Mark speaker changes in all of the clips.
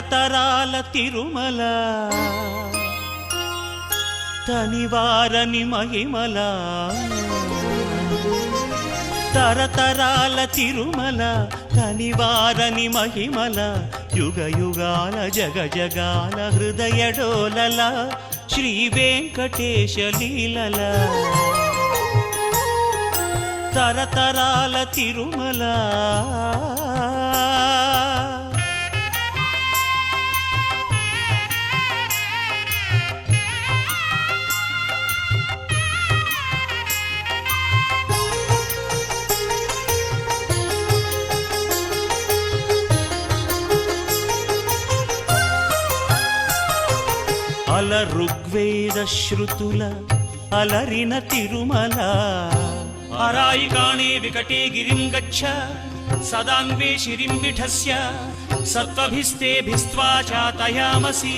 Speaker 1: తరతరాల తిరుమల తనివారని మహిమల తరతరాల తిరుమల తనివారని మహిమల యుగ యుగాల జగ జగాల హృదయ డోలల శ్రీ వెంకటేశ లీలల తరతరాల తిరుమల అల ఋగ్వేద శృతుల అలరిన తిరుమల అరాయి కాణే వికటే గిరిం గచ్చ సదాన్వే శిరిం విఠస్య సత్వభిస్తేభిస్త్వా చాతయామసి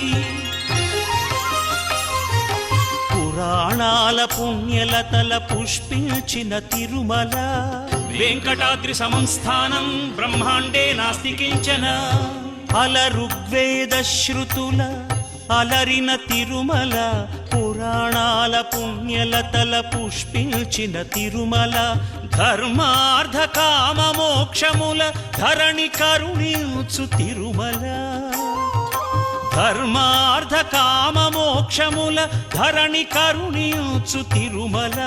Speaker 1: పురాణాల పుణ్యలతల పుష్పించిన తిరుమల వెంకటాద్రి సమం స్థానం బ్రహ్మాండే నాస్తి కించన అల ఋగ్వేద శృతుల అలరిన తిరుమల పురాణాల పుణ్యలతల పుష్పించిన తిరుమల ధర్మార్థ కామ మోక్షముల ధరణి కరుణించు తిరుమల ధర్మార్థ కామ మోక్షముల ధరణి కరుణించు తిరుమల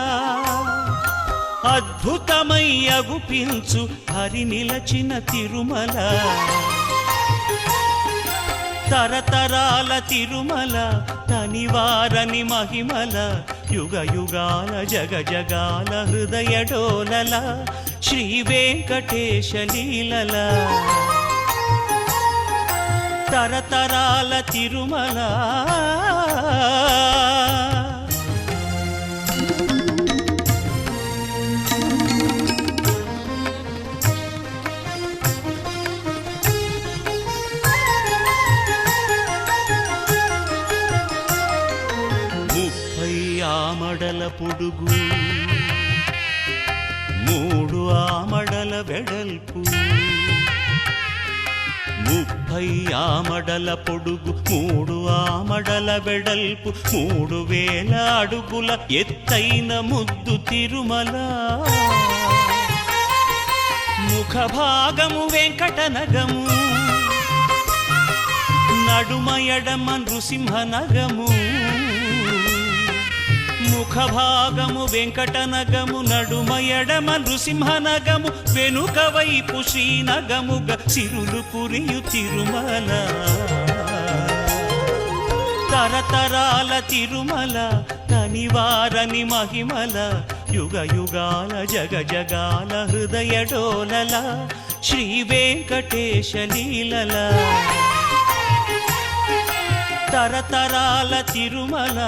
Speaker 1: అద్భుతమై అగుపించు హరి నిలచిన తిరుమల తరతరాల తిరుమల తనివారని మహిమల యుగ యుగాల జగ జగాల హృదయ డోలల శ్రీ వెంకటేశ లీలల తరతరాల తిరుమల ఆమడల పొడుగు 3 ఆమడల వెడల్పు 30 ఆమడల పొడుగు 3 ఆమడల వెడల్పు 3000 అడుగుల ఎత్తైన ముద్దు తిరుమల ముఖ భాగము వెంకటనగము నడుమ ఎడమ నృసింహనగము ముఖ భాగము వెంకటనగము నడుమ ఎడమ నృసింహనగము వెనుక వైపు శ్రీనగముగ సిరులు పురియు తిరుమల తరతరాల తిరుమల తనివారని మహిమల యుగ యుగాల జగ జగాల హృదయ డోలల శ్రీ వెంకటేశ లీలల తరతరాల తిరుమల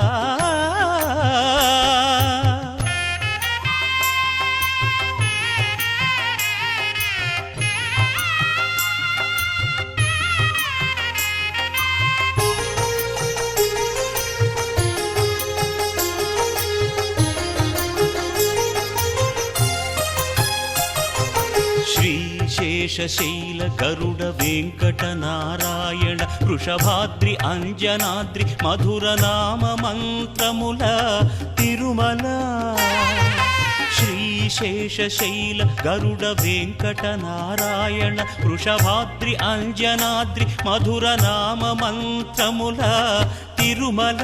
Speaker 1: శేషశైల గరుడ వెంకట నారాయణ వృషభాద్రి అంజనాద్రి మధుర నామ మంత్రముల తిరుమల శ్రీశేషశైల గరుడ వెంకట నారాయణ వృషభాద్రి అంజనాద్రి మధుర నామ మంత్రముల తిరుమల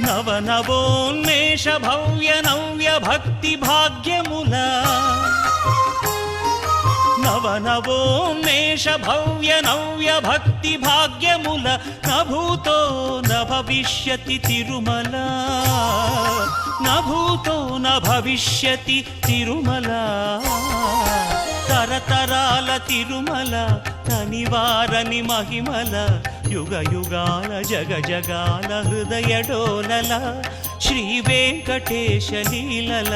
Speaker 1: నవ నవోన్మేష భవ్య నవ్య భక్తి భాగ్యముల నవ నవోన్మేష భవ్య నవ్య భక్తి భాగ్యముల నభూతో న భవిష్యతి తిరుమల నభూతో న భవిష్యతి తిరుమల తరతరాల తిరుమల తనివారని మహిమల యుగ యుగాల జగ జగాల హృదయ డోలల శ్రీ వెంకటేశ లీలల